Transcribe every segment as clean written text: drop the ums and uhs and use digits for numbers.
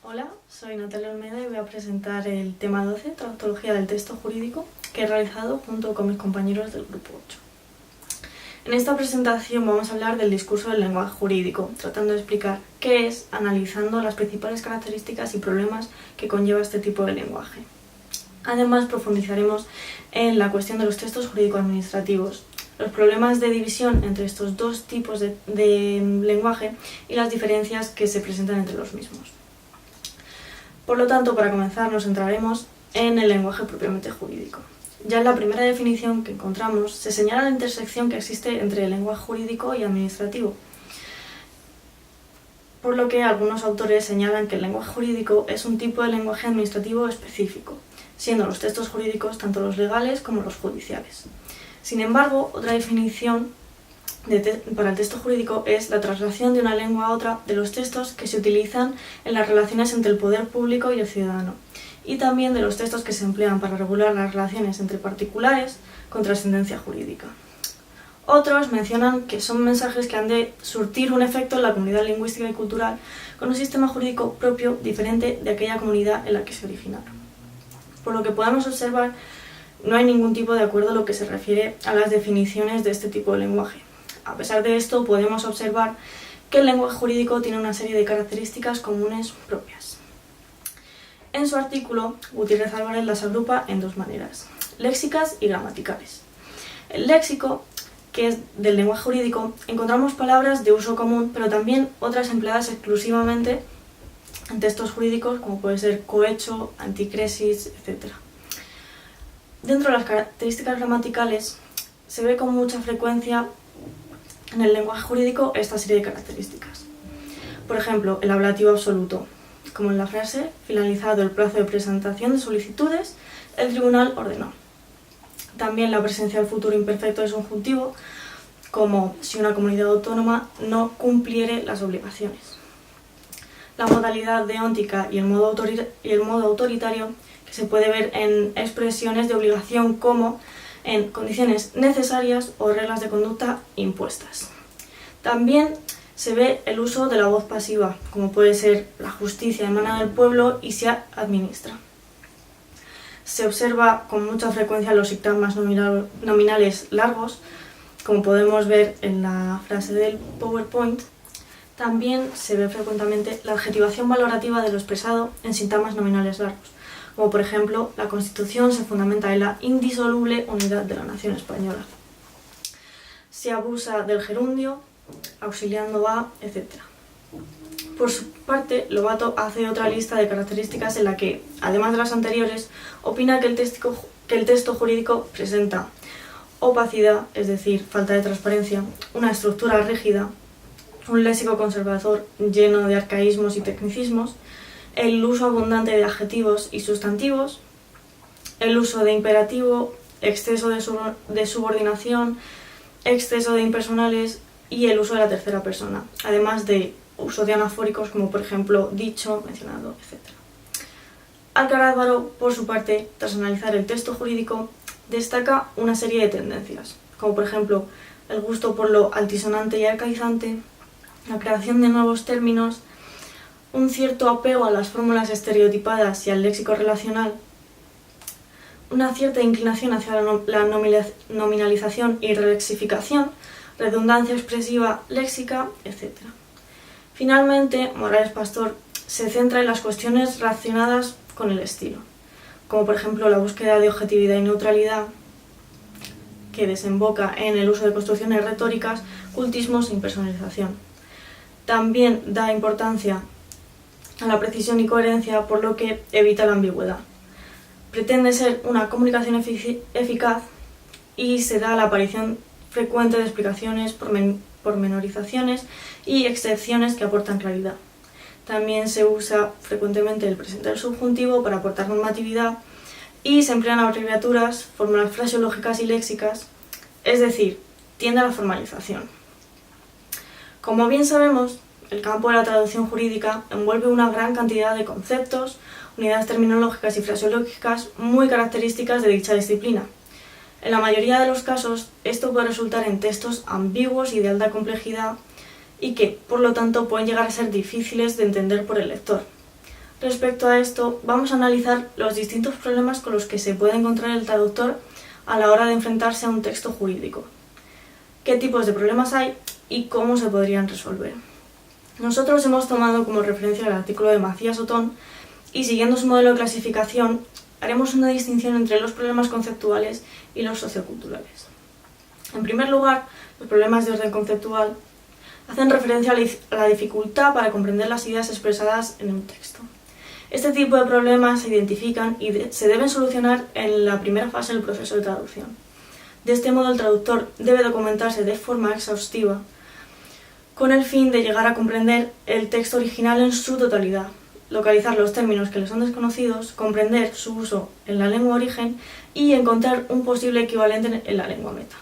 Hola, soy Natalia Olmeda y voy a presentar el tema 12, Tautología del texto jurídico, que he realizado junto con mis compañeros del grupo 8. En esta presentación vamos a hablar del discurso del lenguaje jurídico, tratando de explicar qué es, analizando las principales características y problemas que conlleva este tipo de lenguaje. Además, profundizaremos en la cuestión de los textos jurídico-administrativos, los problemas de división entre estos dos tipos de lenguaje y las diferencias que se presentan entre los mismos. Por lo tanto, para comenzar nos centraremos en el lenguaje propiamente jurídico. Ya en la primera definición que encontramos se señala la intersección que existe entre el lenguaje jurídico y administrativo, por lo que algunos autores señalan que el lenguaje jurídico es un tipo de lenguaje administrativo específico, siendo los textos jurídicos tanto los legales como los judiciales. Sin embargo, otra definición para el texto jurídico es la traslación de una lengua a otra de los textos que se utilizan en las relaciones entre el poder público y el ciudadano, y también de los textos que se emplean para regular las relaciones entre particulares con trascendencia jurídica. Otros mencionan que son mensajes que han de surtir un efecto en la comunidad lingüística y cultural con un sistema jurídico propio diferente de aquella comunidad en la que se originaron. Por lo que podemos observar, no hay ningún tipo de acuerdo en lo que se refiere a las definiciones de este tipo de lenguaje. A pesar de esto, podemos observar que el lenguaje jurídico tiene una serie de características comunes propias. En su artículo, Gutiérrez Álvarez las agrupa en dos maneras, léxicas y gramaticales. El léxico, que es del lenguaje jurídico, encontramos palabras de uso común, pero también otras empleadas exclusivamente en textos jurídicos, como puede ser cohecho, anticresis, etc. Dentro de las características gramaticales, se ve con mucha frecuencia en el lenguaje jurídico esta serie de características. Por ejemplo, el ablativo absoluto, como en la frase finalizado el plazo de presentación de solicitudes, el tribunal ordenó. También la presencia del futuro imperfecto del subjuntivo, como si una comunidad autónoma no cumpliere las obligaciones. La modalidad deóntica y el modo autoritario, que se puede ver en expresiones de obligación como en condiciones necesarias o reglas de conducta impuestas. También se ve el uso de la voz pasiva, como puede ser la justicia emana del pueblo y se administra. Se observa con mucha frecuencia los sintagmas nominales largos, como podemos ver en la frase del PowerPoint. También se ve frecuentemente la adjetivación valorativa de lo expresado en sintagmas nominales largos, como por ejemplo, la Constitución se fundamenta en la indisoluble unidad de la nación española. Se abusa del gerundio, auxiliando a, etc. Por su parte, Lobato hace otra lista de características en la que, además de las anteriores, opina que el texto jurídico presenta opacidad, es decir, falta de transparencia, una estructura rígida, un léxico conservador lleno de arcaísmos y tecnicismos, el uso abundante de adjetivos y sustantivos, el uso de imperativo, exceso de subordinación, exceso de impersonales y el uso de la tercera persona, además de uso de anafóricos como por ejemplo dicho, mencionado, etc. Alcaraz-Baró, por su parte, tras analizar el texto jurídico, destaca una serie de tendencias, como por ejemplo el gusto por lo altisonante y arcaizante, la creación de nuevos términos, un cierto apego a las fórmulas estereotipadas y al léxico relacional, una cierta inclinación hacia la nominalización y relexificación, redundancia expresiva léxica, etc. Finalmente, Morales Pastor se centra en las cuestiones relacionadas con el estilo, como por ejemplo la búsqueda de objetividad y neutralidad, que desemboca en el uso de construcciones retóricas, cultismos e impersonalización. También da importancia a la precisión y coherencia, por lo que evita la ambigüedad. Pretende ser una comunicación eficaz y se da la aparición frecuente de explicaciones, pormenorizaciones y excepciones que aportan claridad. También se usa frecuentemente el presente del subjuntivo para aportar normatividad y se emplean abreviaturas, fórmulas fraseológicas y léxicas, es decir, tiende a la formalización. Como bien sabemos, el campo de la traducción jurídica envuelve una gran cantidad de conceptos, unidades terminológicas y fraseológicas muy características de dicha disciplina. En la mayoría de los casos, esto puede resultar en textos ambiguos y de alta complejidad y que, por lo tanto, pueden llegar a ser difíciles de entender por el lector. Respecto a esto, vamos a analizar los distintos problemas con los que se puede encontrar el traductor a la hora de enfrentarse a un texto jurídico. ¿Qué tipos de problemas hay y cómo se podrían resolver? Nosotros hemos tomado como referencia el artículo de Macías Otón y, siguiendo su modelo de clasificación, haremos una distinción entre los problemas conceptuales y los socioculturales. En primer lugar, los problemas de orden conceptual hacen referencia a la dificultad para comprender las ideas expresadas en un texto. Este tipo de problemas se identifican y se deben solucionar en la primera fase del proceso de traducción. De este modo, el traductor debe documentarse de forma exhaustiva con el fin de llegar a comprender el texto original en su totalidad, localizar los términos que le son desconocidos, comprender su uso en la lengua origen y encontrar un posible equivalente en la lengua meta.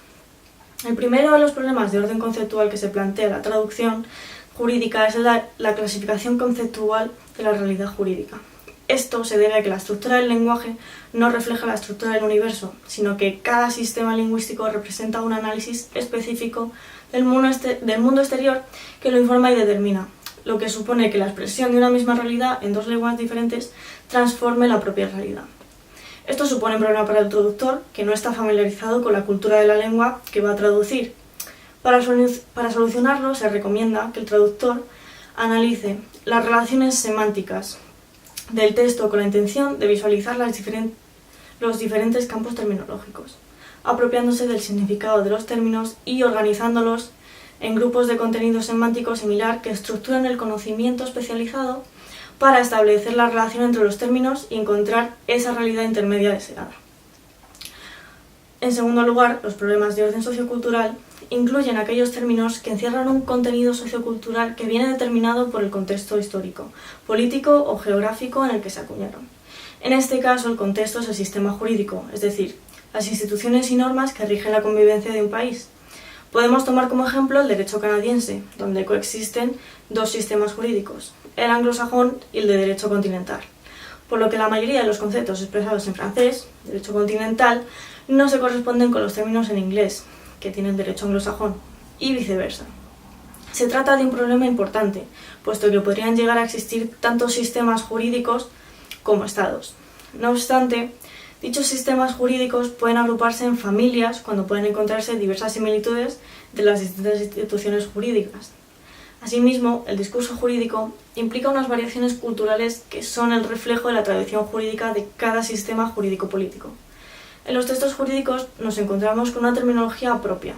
El primero de los problemas de orden conceptual que se plantea la traducción jurídica es la clasificación conceptual de la realidad jurídica. Esto se debe a que la estructura del lenguaje no refleja la estructura del universo, sino que cada sistema lingüístico representa un análisis específico del mundo exterior que lo informa y determina, lo que supone que la expresión de una misma realidad en dos lenguas diferentes transforme la propia realidad. Esto supone un problema para el traductor, que no está familiarizado con la cultura de la lengua que va a traducir. Para solucionarlo, se recomienda que el traductor analice las relaciones semánticas del texto con la intención de visualizar los diferentes campos terminológicos, apropiándose del significado de los términos y organizándolos en grupos de contenido semántico similar que estructuran el conocimiento especializado para establecer la relación entre los términos y encontrar esa realidad intermedia deseada. En segundo lugar, los problemas de orden sociocultural incluyen aquellos términos que encierran un contenido sociocultural que viene determinado por el contexto histórico, político o geográfico en el que se acuñaron. En este caso, el contexto es el sistema jurídico, es decir, las instituciones y normas que rigen la convivencia de un país. Podemos tomar como ejemplo el derecho canadiense, donde coexisten dos sistemas jurídicos, el anglosajón y el de derecho continental, por lo que la mayoría de los conceptos expresados en francés, derecho continental, no se corresponden con los términos en inglés, que tienen derecho anglosajón, y viceversa. Se trata de un problema importante, puesto que podrían llegar a existir tantos sistemas jurídicos como estados. No obstante, dichos sistemas jurídicos pueden agruparse en familias cuando pueden encontrarse diversas similitudes de las distintas instituciones jurídicas. Asimismo, el discurso jurídico implica unas variaciones culturales que son el reflejo de la tradición jurídica de cada sistema jurídico-político. En los textos jurídicos nos encontramos con una terminología propia,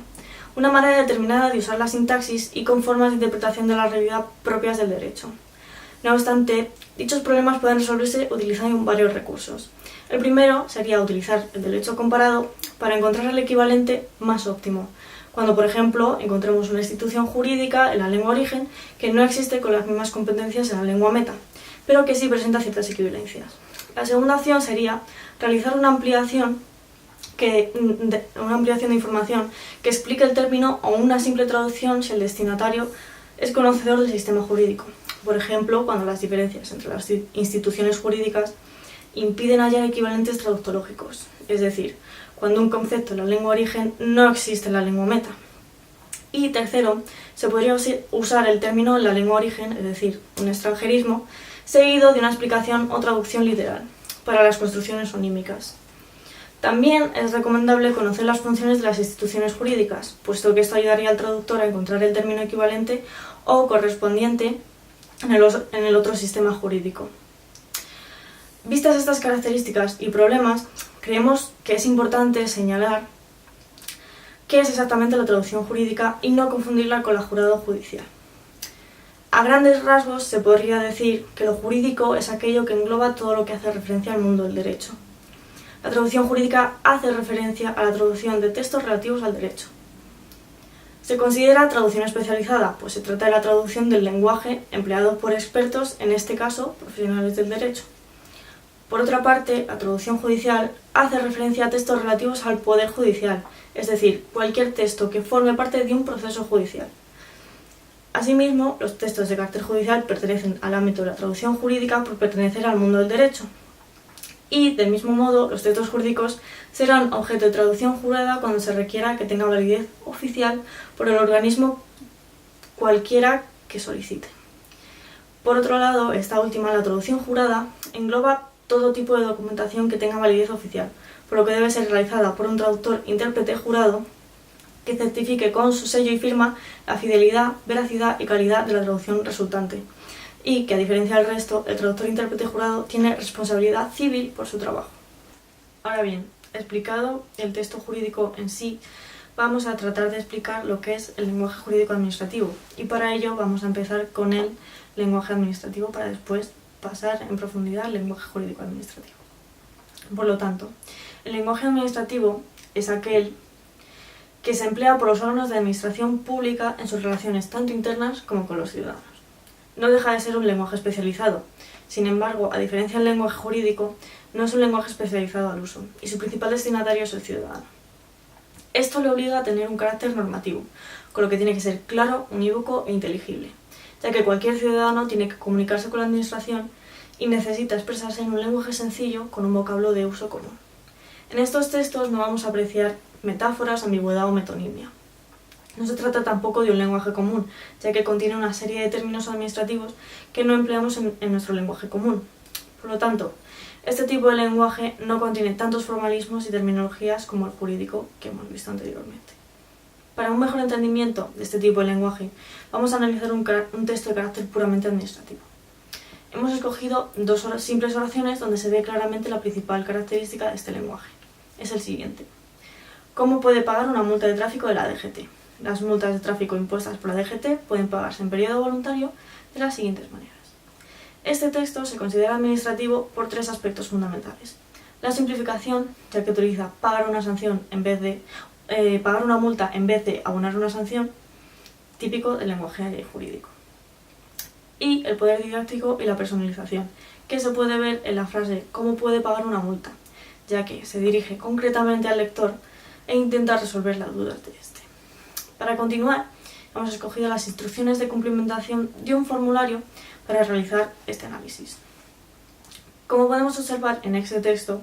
una manera determinada de usar la sintaxis y con formas de interpretación de la realidad propias del derecho. No obstante, dichos problemas pueden resolverse utilizando varios recursos. El primero sería utilizar el derecho comparado para encontrar el equivalente más óptimo, cuando, por ejemplo, encontremos una institución jurídica en la lengua origen que no existe con las mismas competencias en la lengua meta, pero que sí presenta ciertas equivalencias. La segunda opción sería realizar una ampliación de información que explique el término o una simple traducción si el destinatario es conocedor del sistema jurídico. Por ejemplo, cuando las diferencias entre las instituciones jurídicas impiden hallar equivalentes traductológicos, es decir, cuando un concepto en la lengua origen no existe en la lengua meta. Y tercero, se podría usar el término en la lengua origen, es decir, un extranjerismo, seguido de una explicación o traducción literal, para las construcciones onímicas. También es recomendable conocer las funciones de las instituciones jurídicas, puesto que esto ayudaría al traductor a encontrar el término equivalente o correspondiente en el otro sistema jurídico. Vistas estas características y problemas, creemos que es importante señalar qué es exactamente la traducción jurídica y no confundirla con la jurado judicial. A grandes rasgos se podría decir que lo jurídico es aquello que engloba todo lo que hace referencia al mundo del derecho. La traducción jurídica hace referencia a la traducción de textos relativos al derecho. Se considera traducción especializada, pues se trata de la traducción del lenguaje empleado por expertos, en este caso, profesionales del derecho. Por otra parte, la traducción judicial hace referencia a textos relativos al poder judicial, es decir, cualquier texto que forme parte de un proceso judicial. Asimismo, los textos de carácter judicial pertenecen al ámbito de la traducción jurídica por pertenecer al mundo del derecho. Y, del mismo modo, los textos jurídicos serán objeto de traducción jurada cuando se requiera que tenga validez oficial por el organismo cualquiera que solicite. Por otro lado, esta última, la traducción jurada, engloba todo tipo de documentación que tenga validez oficial, por lo que debe ser realizada por un traductor intérprete jurado que certifique con su sello y firma la fidelidad, veracidad y calidad de la traducción resultante, y que, a diferencia del resto, el traductor intérprete jurado tiene responsabilidad civil por su trabajo. Ahora bien, explicado el texto jurídico en sí, vamos a tratar de explicar lo que es el lenguaje jurídico administrativo, y para ello vamos a empezar con el lenguaje administrativo para después pasar en profundidad al lenguaje jurídico administrativo. Por lo tanto, el lenguaje administrativo es aquel que se emplea por los órganos de administración pública en sus relaciones tanto internas como con los ciudadanos. No deja de ser un lenguaje especializado. Sin embargo, a diferencia del lenguaje jurídico, no es un lenguaje especializado al uso, y su principal destinatario es el ciudadano. Esto le obliga a tener un carácter normativo, con lo que tiene que ser claro, unívoco e inteligible, ya que cualquier ciudadano tiene que comunicarse con la administración y necesita expresarse en un lenguaje sencillo con un vocablo de uso común. En estos textos no vamos a apreciar metáforas, ambigüedad o metonimia. No se trata tampoco de un lenguaje común, ya que contiene una serie de términos administrativos que no empleamos en nuestro lenguaje común. Por lo tanto, este tipo de lenguaje no contiene tantos formalismos y terminologías como el jurídico que hemos visto anteriormente. Para un mejor entendimiento de este tipo de lenguaje, vamos a analizar un texto de carácter puramente administrativo. Hemos escogido dos simples oraciones donde se ve claramente la principal característica de este lenguaje. Es el siguiente. ¿Cómo puede pagar una multa de tráfico de la DGT? Las multas de tráfico impuestas por la DGT pueden pagarse en periodo voluntario de las siguientes maneras. Este texto se considera administrativo por tres aspectos fundamentales. La simplificación, ya que utiliza pagar una sanción en vez de pagar una multa en vez de abonar una sanción, típico del lenguaje jurídico. Y el poder didáctico y la personalización, que se puede ver en la frase ¿cómo puede pagar una multa?, ya que se dirige concretamente al lector e intenta resolver las dudas de este. Para continuar, hemos escogido las instrucciones de cumplimentación de un formulario para realizar este análisis. Como podemos observar en este texto,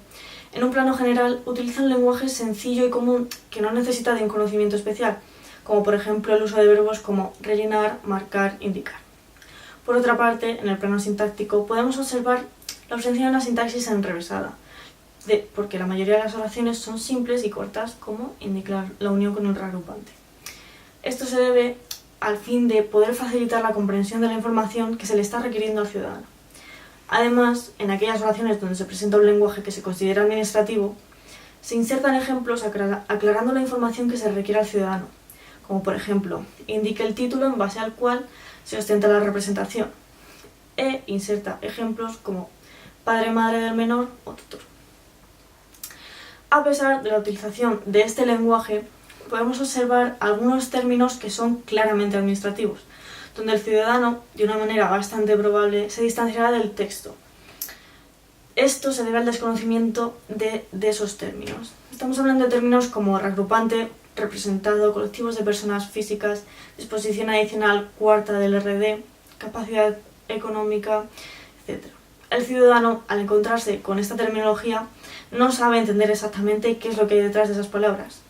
en un plano general utiliza un lenguaje sencillo y común que no necesita de un conocimiento especial, como por ejemplo el uso de verbos como rellenar, marcar, indicar. Por otra parte, en el plano sintáctico podemos observar la ausencia de una sintaxis enrevesada, porque la mayoría de las oraciones son simples y cortas, como indicar la unión con un reagrupante. Esto se debe al fin de poder facilitar la comprensión de la información que se le está requiriendo al ciudadano. Además, en aquellas oraciones donde se presenta un lenguaje que se considera administrativo, se insertan ejemplos aclarando la información que se requiere al ciudadano, como por ejemplo, indique el título en base al cual se ostenta la representación, e inserta ejemplos como padre, madre del menor o tutor. A pesar de la utilización de este lenguaje, podemos observar algunos términos que son claramente administrativos, donde el ciudadano, de una manera bastante probable, se distanciará del texto. Esto se debe al desconocimiento de esos términos. Estamos hablando de términos como reagrupante, representado, colectivos de personas físicas, disposición adicional cuarta del RD, capacidad económica, etc. El ciudadano, al encontrarse con esta terminología, no sabe entender exactamente qué es lo que hay detrás de esas palabras.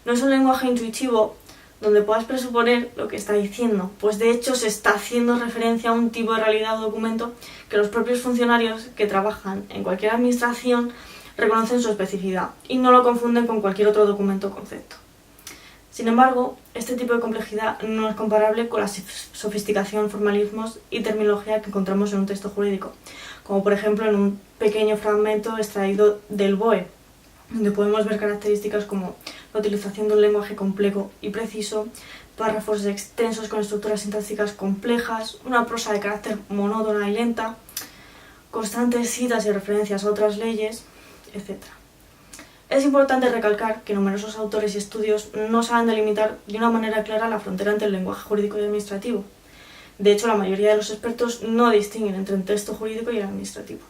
No es un lenguaje intuitivo donde puedas presuponer lo que está diciendo, pues de hecho se está haciendo referencia a un tipo de realidad o documento que los propios funcionarios que trabajan en cualquier administración reconocen su especificidad y no lo confunden con cualquier otro documento o concepto. Sin embargo, este tipo de complejidad no es comparable con la sofisticación, formalismos y terminología que encontramos en un texto jurídico, como por ejemplo en un pequeño fragmento extraído del BOE, donde podemos ver características como la utilización de un lenguaje complejo y preciso, párrafos extensos con estructuras sintácticas complejas, una prosa de carácter monótona y lenta, constantes citas y referencias a otras leyes, etc. Es importante recalcar que numerosos autores y estudios no saben delimitar de una manera clara la frontera entre el lenguaje jurídico y administrativo. De hecho, la mayoría de los expertos no distinguen entre el texto jurídico y el administrativo.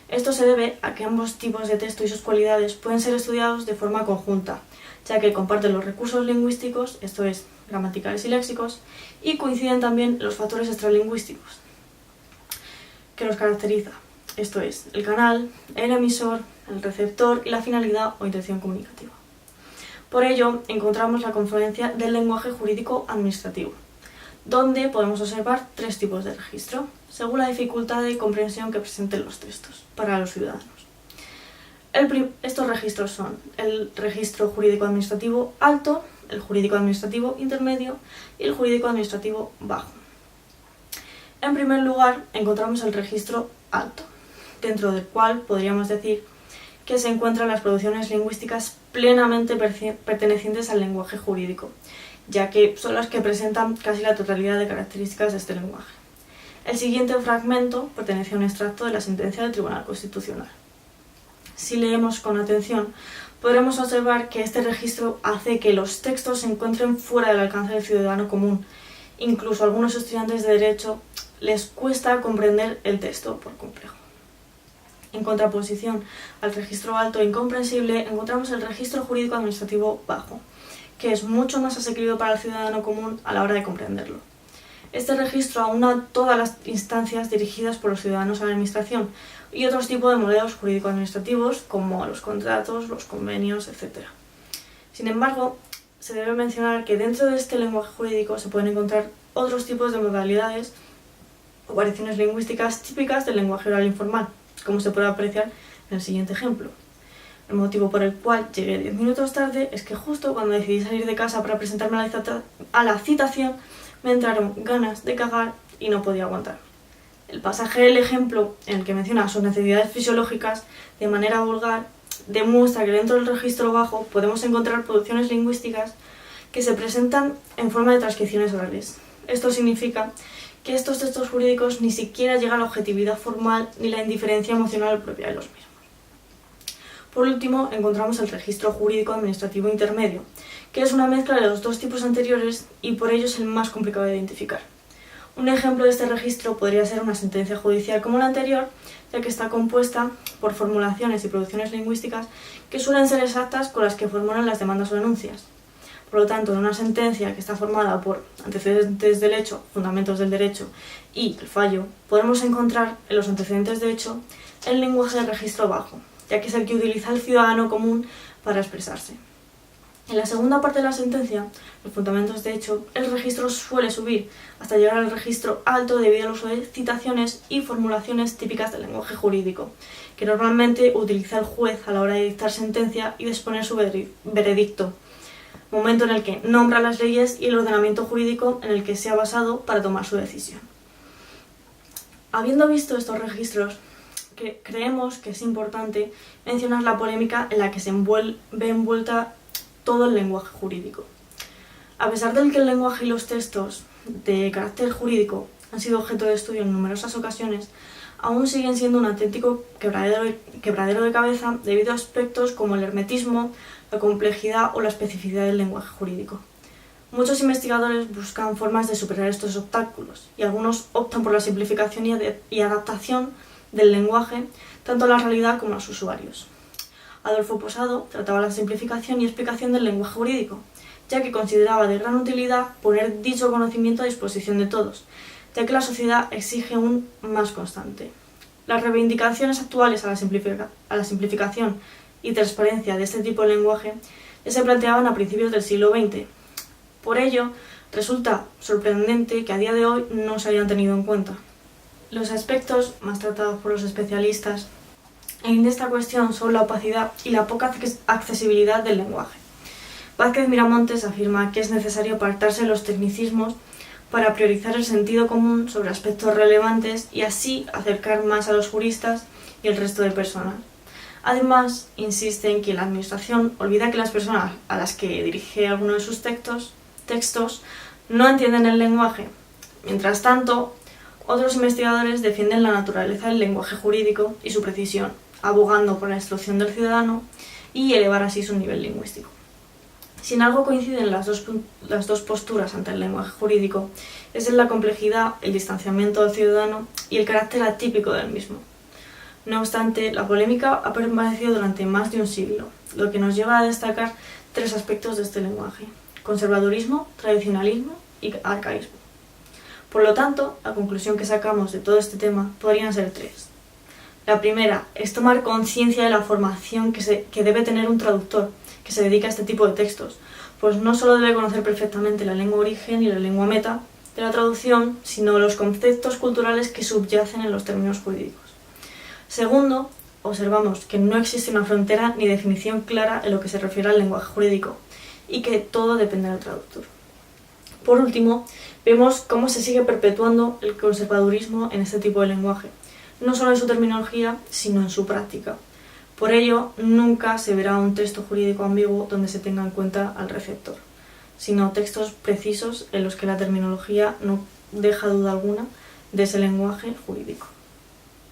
Esto se debe a que ambos tipos de texto y sus cualidades pueden ser estudiados de forma conjunta, ya que comparten los recursos lingüísticos, esto es, gramaticales y léxicos, y coinciden también los factores extralingüísticos que los caracteriza, esto es, el canal, el emisor, el receptor y la finalidad o intención comunicativa. Por ello, encontramos la confluencia del lenguaje jurídico administrativo, donde podemos observar tres tipos de registro: según la dificultad de comprensión que presenten los textos para los ciudadanos. Estos registros son el registro jurídico-administrativo alto, el jurídico-administrativo intermedio y el jurídico-administrativo bajo. En primer lugar, encontramos el registro alto, dentro del cual podríamos decir que se encuentran las producciones lingüísticas plenamente pertenecientes al lenguaje jurídico, ya que son las que presentan casi la totalidad de características de este lenguaje. El siguiente fragmento pertenece a un extracto de la sentencia del Tribunal Constitucional. Si leemos con atención, podremos observar que este registro hace que los textos se encuentren fuera del alcance del ciudadano común. Incluso a algunos estudiantes de Derecho les cuesta comprender el texto por complejo. En contraposición al registro alto e incomprensible, encontramos el registro jurídico-administrativo bajo, que es mucho más asequible para el ciudadano común a la hora de comprenderlo. Este registro aúna todas las instancias dirigidas por los ciudadanos a la Administración y otros tipos de modelos jurídico-administrativos como los contratos, los convenios, etc. Sin embargo, se debe mencionar que dentro de este lenguaje jurídico se pueden encontrar otros tipos de modalidades o variaciones lingüísticas típicas del lenguaje oral informal, como se puede apreciar en el siguiente ejemplo. El motivo por el cual llegué 10 minutos tarde es que justo cuando decidí salir de casa para presentarme a la citación, me entraron ganas de cagar y no podía aguantar. El pasaje del ejemplo, en el que menciona sus necesidades fisiológicas de manera vulgar, demuestra que dentro del registro bajo podemos encontrar producciones lingüísticas que se presentan en forma de transcripciones orales. Esto significa que estos textos jurídicos ni siquiera llegan a la objetividad formal ni la indiferencia emocional propia de los mismos. Por último, encontramos el registro jurídico-administrativo intermedio, que es una mezcla de los dos tipos anteriores y por ello es el más complicado de identificar. Un ejemplo de este registro podría ser una sentencia judicial como la anterior, ya que está compuesta por formulaciones y producciones lingüísticas que suelen ser exactas con las que formulan las demandas o denuncias. Por lo tanto, en una sentencia que está formada por antecedentes del hecho, fundamentos del derecho y el fallo, podemos encontrar en los antecedentes de hecho el lenguaje de registro bajo, ya que es el que utiliza el ciudadano común para expresarse. En la segunda parte de la sentencia, los fundamentos de hecho, el registro suele subir hasta llegar al registro alto debido al uso de citaciones y formulaciones típicas del lenguaje jurídico, que normalmente utiliza el juez a la hora de dictar sentencia y de exponer su veredicto, momento en el que nombra las leyes y el ordenamiento jurídico en el que se ha basado para tomar su decisión. Habiendo visto estos registros, creemos que es importante mencionar la polémica en la que se ve envuelta todo el lenguaje jurídico. A pesar de que el lenguaje y los textos de carácter jurídico han sido objeto de estudio en numerosas ocasiones, aún siguen siendo un auténtico quebradero de cabeza debido a aspectos como el hermetismo, la complejidad o la especificidad del lenguaje jurídico. Muchos investigadores buscan formas de superar estos obstáculos y algunos optan por la simplificación y adaptación del lenguaje tanto a la realidad como a los usuarios. Adolfo Posado trataba la simplificación y explicación del lenguaje jurídico, ya que consideraba de gran utilidad poner dicho conocimiento a disposición de todos, ya que la sociedad exige un más constante. Las reivindicaciones actuales a la simplificación y transparencia de este tipo de lenguaje ya se planteaban a principios del siglo XX. Por ello, resulta sorprendente que a día de hoy no se hayan tenido en cuenta. Los aspectos más tratados por los especialistas en esta cuestión son la opacidad y la poca accesibilidad del lenguaje. Vázquez Miramontes afirma que es necesario apartarse de los tecnicismos para priorizar el sentido común sobre aspectos relevantes y así acercar más a los juristas y el resto de personas. Además, insiste en que la Administración olvida que las personas a las que dirige alguno de sus textos no entienden el lenguaje. Mientras tanto, otros investigadores defienden la naturaleza del lenguaje jurídico y su precisión, abogando por la instrucción del ciudadano y elevar así su nivel lingüístico. Si en algo coinciden las dos posturas ante el lenguaje jurídico, es en la complejidad, el distanciamiento del ciudadano y el carácter atípico del mismo. No obstante, la polémica ha permanecido durante más de un siglo, lo que nos lleva a destacar tres aspectos de este lenguaje: conservadurismo, tradicionalismo y arcaísmo. Por lo tanto, la conclusión que sacamos de todo este tema podrían ser tres. La primera es tomar conciencia de la formación que debe tener un traductor que se dedica a este tipo de textos, pues no solo debe conocer perfectamente la lengua origen y la lengua meta, de la traducción, sino los conceptos culturales que subyacen en los términos jurídicos. Segundo, observamos que no existe una frontera ni definición clara en lo que se refiere al lenguaje jurídico y que todo depende del traductor. Por último, vemos cómo se sigue perpetuando el conservadurismo en este tipo de lenguaje, no solo en su terminología, sino en su práctica. Por ello, nunca se verá un texto jurídico ambiguo donde se tenga en cuenta al receptor, sino textos precisos en los que la terminología no deja duda alguna de ese lenguaje jurídico.